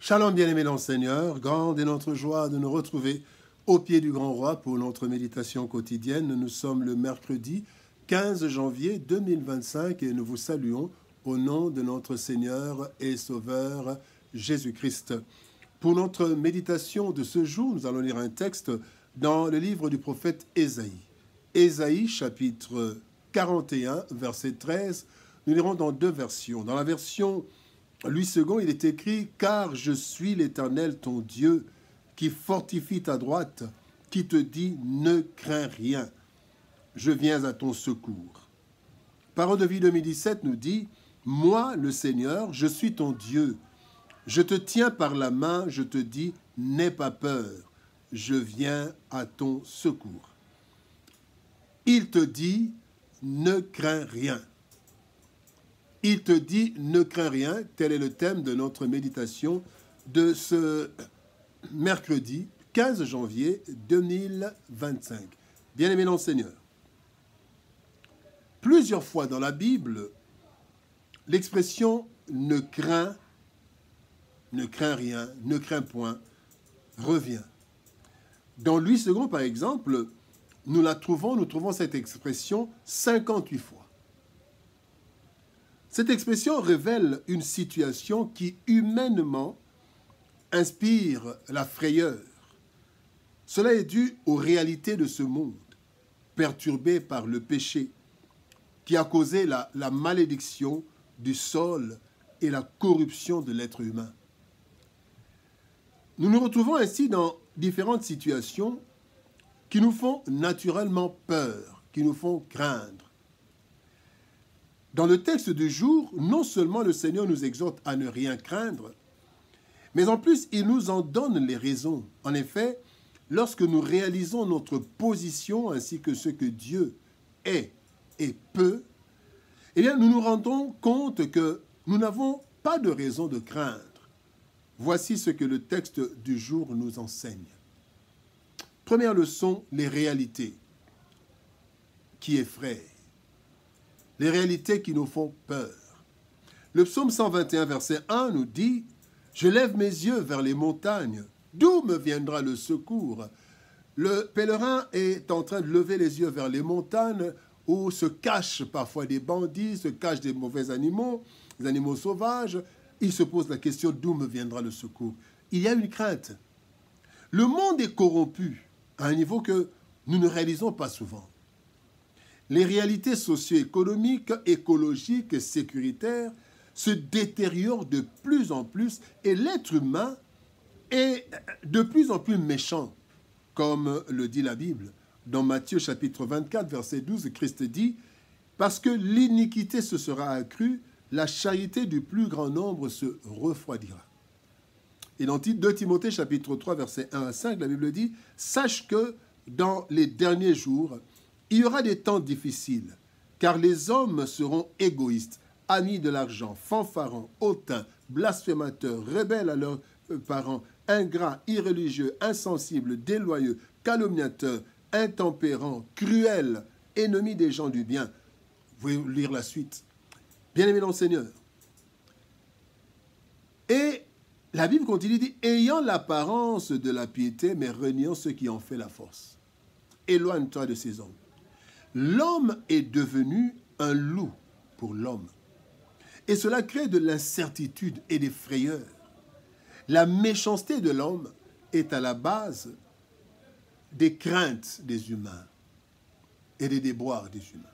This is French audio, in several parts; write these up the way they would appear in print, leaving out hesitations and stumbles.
Shalom bien-aimés dans le Seigneur, grande est notre joie de nous retrouver au pied du Grand Roi pour notre méditation quotidienne. Nous sommes le mercredi 15 janvier 2025 et nous vous saluons au nom de notre Seigneur et Sauveur Jésus-Christ. Pour notre méditation de ce jour, nous allons lire un texte dans le livre du prophète Ésaïe. Ésaïe chapitre 41, verset 13, nous lirons dans deux versions. Dans la version Louis II, il est écrit « Car je suis l'Éternel ton Dieu, qui fortifie ta droite, qui te dit « Ne crains rien, je viens à ton secours ». Parole de vie 2017 nous dit « Moi, le Seigneur, je suis ton Dieu. Je te tiens par la main, je te dis « N'aie pas peur, je viens à ton secours ». Il te dit « Ne crains rien ». Il te dit « Ne crains rien », tel est le thème de notre méditation de ce mercredi 15 janvier 2025. Bien-aimés dans le Seigneur, plusieurs fois dans la Bible, l'expression « ne crains rien, ne crains point » revient. Dans Louis II, par exemple, nous trouvons cette expression 58 fois. Cette expression révèle une situation qui, humainement, inspire la frayeur. Cela est dû aux réalités de ce monde, perturbé par le péché, qui a causé la malédiction du sol et la corruption de l'être humain. Nous nous retrouvons ainsi dans différentes situations qui nous font naturellement peur, qui nous font craindre. Dans le texte du jour, non seulement le Seigneur nous exhorte à ne rien craindre, mais en plus, il nous en donne les raisons. En effet, lorsque nous réalisons notre position ainsi que ce que Dieu est et peut, eh bien, nous nous rendons compte que nous n'avons pas de raison de craindre. Voici ce que le texte du jour nous enseigne. Première leçon, les réalités qui effraient. Les réalités qui nous font peur. Le psaume 121, verset 1 nous dit « Je lève mes yeux vers les montagnes, d'où me viendra le secours ?» Le pèlerin est en train de lever les yeux vers les montagnes où se cachent parfois des bandits, se cachent des mauvais animaux, des animaux sauvages. Il se pose la question « D'où me viendra le secours ?» Il y a une crainte. Le monde est corrompu à un niveau que nous ne réalisons pas souvent. Les réalités socio-économiques, écologiques et sécuritaires se détériorent de plus en plus et l'être humain est de plus en plus méchant, comme le dit la Bible. Dans Matthieu chapitre 24, verset 12, Christ dit « Parce que l'iniquité se sera accrue, la charité du plus grand nombre se refroidira. » Et dans 2 Timothée chapitre 3, verset 1 à 5, la Bible dit « Sache que dans les derniers jours, il y aura des temps difficiles, car les hommes seront égoïstes, amis de l'argent, fanfarons, hautains, blasphémateurs, rebelles à leurs parents, ingrats, irréligieux, insensibles, déloyaux, calomniateurs, intempérants, cruels, ennemis des gens du bien. Vous pouvez lire la suite. Bien-aimés dans le Seigneur. Et la Bible continue, dit « Ayant l'apparence de la piété, mais reniant ceux qui en fait la force. Éloigne-toi de ces hommes. » L'homme est devenu un loup pour l'homme. Et cela crée de l'incertitude et des frayeurs. La méchanceté de l'homme est à la base des craintes des humains et des déboires des humains.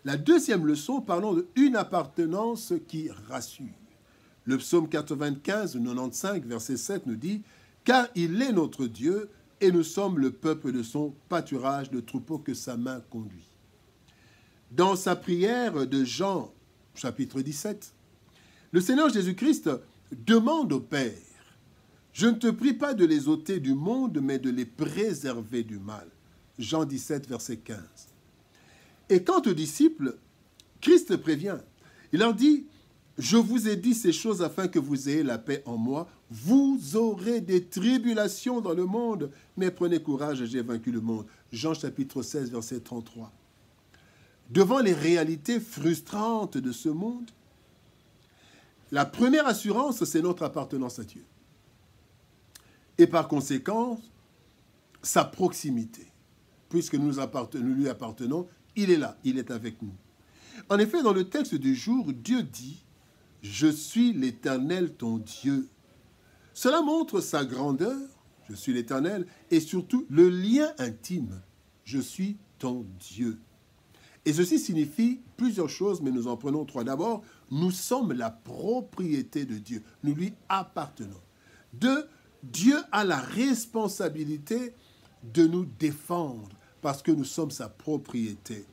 La deuxième leçon, parlons d'une appartenance qui rassure. Le psaume 95, 95, verset 7 nous dit « Car il est notre Dieu, et nous sommes le peuple de son pâturage, de troupeau que sa main conduit. » Dans sa prière de Jean, chapitre 17, le Seigneur Jésus-Christ demande au Père « Je ne te prie pas de les ôter du monde, mais de les préserver du mal. » Jean 17, verset 15. Et quant aux disciples, Christ prévient. Il leur dit « Je vous ai dit ces choses afin que vous ayez la paix en moi. Vous aurez des tribulations dans le monde, mais prenez courage, j'ai vaincu le monde. » Jean chapitre 16, verset 33. Devant les réalités frustrantes de ce monde, la première assurance, c'est notre appartenance à Dieu. et par conséquent, sa proximité. Puisque nous lui appartenons, il est là, il est avec nous. En effet, dans le texte du jour, Dieu dit « Je suis l'Éternel ton Dieu ». Cela montre sa grandeur, je suis l'Éternel, et surtout le lien intime, je suis ton Dieu. Et ceci signifie plusieurs choses, mais nous en prenons trois. D'abord, nous sommes la propriété de Dieu, nous lui appartenons. Deux, Dieu a la responsabilité de nous défendre parce que nous sommes sa propriété.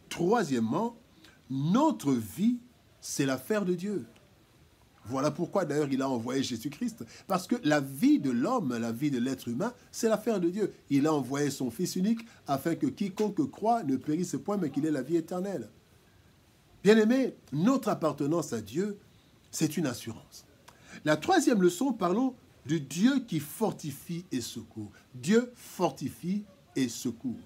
Troisièmement, notre vie, c'est l'affaire de Dieu. Voilà pourquoi d'ailleurs il a envoyé Jésus-Christ. Parce que la vie de l'homme, la vie de l'être humain, c'est l'affaire de Dieu. Il a envoyé son Fils unique afin que quiconque croit ne périsse point, mais qu'il ait la vie éternelle. Bien-aimés, notre appartenance à Dieu, c'est une assurance. La troisième leçon, parlons du Dieu qui fortifie et secourt. Dieu fortifie et secourt.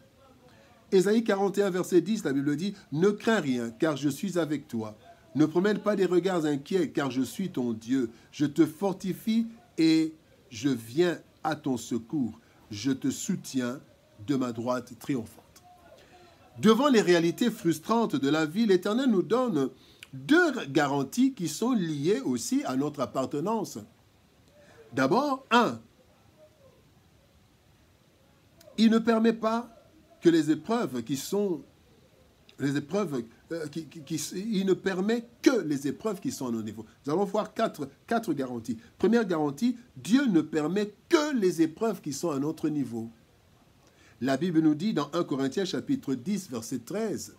Ésaïe 41, verset 10, la Bible dit « Ne crains rien, car je suis avec toi. Ne promène pas des regards inquiets, car je suis ton Dieu. Je te fortifie et je viens à ton secours. Je te soutiens de ma droite triomphante. » Devant les réalités frustrantes de la vie, l'Éternel nous donne deux garanties qui sont liées aussi à notre appartenance. D'abord, il ne permet pas que les épreuves qui sont il ne permet que les épreuves qui sont à nos niveaux. Nous allons voir quatre garanties. Première garantie, Dieu ne permet que les épreuves qui sont à notre niveau. La Bible nous dit dans 1 Corinthiens chapitre 10, verset 13,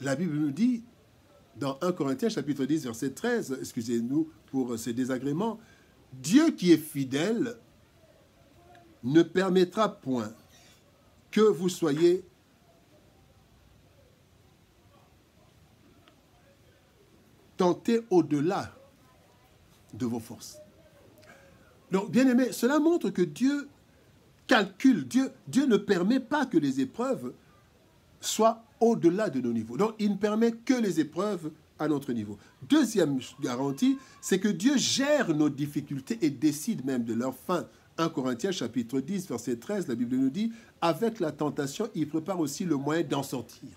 la Bible nous dit dans 1 Corinthiens chapitre 10, verset 13, excusez-nous pour ces désagréments, Dieu qui est fidèle ne permettra point que vous soyez tentés au-delà de vos forces. Donc, bien aimé, cela montre que Dieu calcule, Dieu ne permet pas que les épreuves soient au-delà de nos niveaux. Donc, il ne permet que les épreuves à notre niveau. Deuxième garantie, c'est que Dieu gère nos difficultés et décide même de leur fin. 1 Corinthiens chapitre 10, verset 13, la Bible nous dit « Avec la tentation, il prépare aussi le moyen d'en sortir. »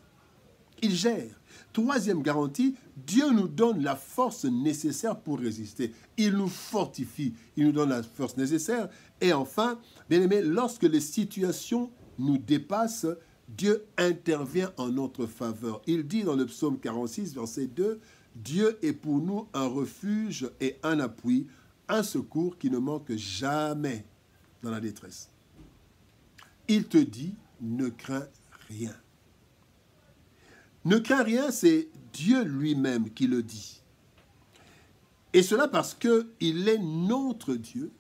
Il gère. Troisième garantie, Dieu nous donne la force nécessaire pour résister. Il nous fortifie, il nous donne la force nécessaire. Et enfin, bien aimé, lorsque les situations nous dépassent, Dieu intervient en notre faveur. Il dit dans le psaume 46, verset 2, « Dieu est pour nous un refuge et un appui, un secours qui ne manque jamais dans la détresse. » Il te dit, ne crains rien. Ne crains rien, c'est Dieu lui-même qui le dit. Et cela parce qu'il est notre Dieu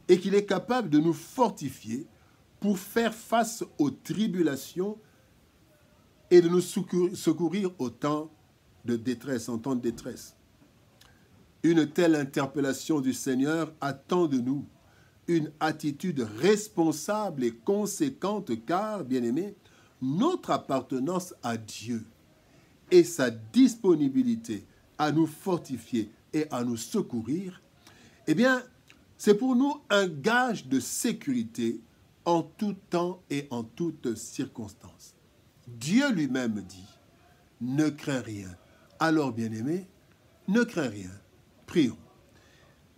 et qu'il est capable de nous fortifier pour faire face aux tribulations et de nous secourir au temps de détresse, en temps de détresse. Une telle interpellation du Seigneur attend de nous une attitude responsable et conséquente car, bien-aimés, notre appartenance à Dieu et sa disponibilité à nous fortifier et à nous secourir, eh bien, c'est pour nous un gage de sécurité en tout temps et en toutes circonstances. Dieu lui-même dit, ne crains rien. Alors, bien-aimés, ne crains rien. Prions.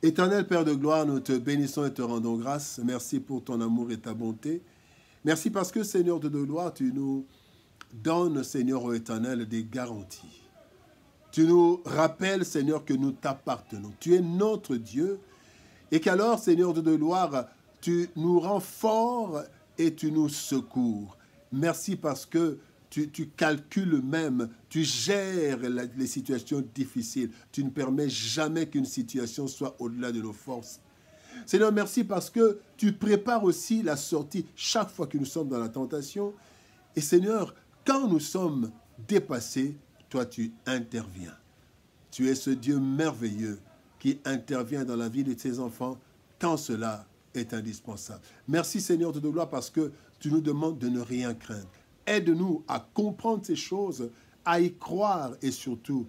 Éternel Père de gloire, nous te bénissons et te rendons grâce. Merci pour ton amour et ta bonté. Merci parce que, Seigneur de gloire, tu nous donnes, Seigneur éternel, des garanties. Tu nous rappelles, Seigneur, que nous t'appartenons. Tu es notre Dieu et qu'alors, Seigneur de gloire, tu nous rends forts et tu nous secours. Merci parce que tu calcules même, tu gères les situations difficiles. Tu ne permets jamais qu'une situation soit au-delà de nos forces. Seigneur, merci parce que tu prépares aussi la sortie chaque fois que nous sommes dans la tentation. Et Seigneur, quand nous sommes dépassés, toi tu interviens. Tu es ce Dieu merveilleux qui intervient dans la vie de tes enfants quand cela est indispensable. Merci Seigneur de gloire parce que tu nous demandes de ne rien craindre. Aide-nous à comprendre ces choses, à y croire et surtout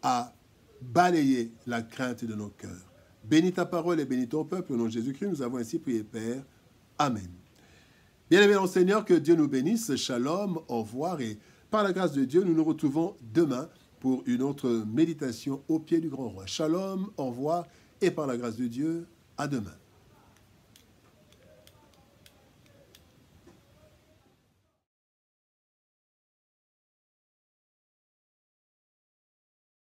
à balayer la crainte de nos cœurs. Bénis ta parole et bénis ton peuple. Au nom de Jésus-Christ, nous avons ainsi prié, Père. Amen. Bien-aimés dans le Seigneur, que Dieu nous bénisse. Shalom, au revoir. Et par la grâce de Dieu, nous nous retrouvons demain pour une autre méditation au pied du grand roi. Shalom, au revoir. Et par la grâce de Dieu, à demain.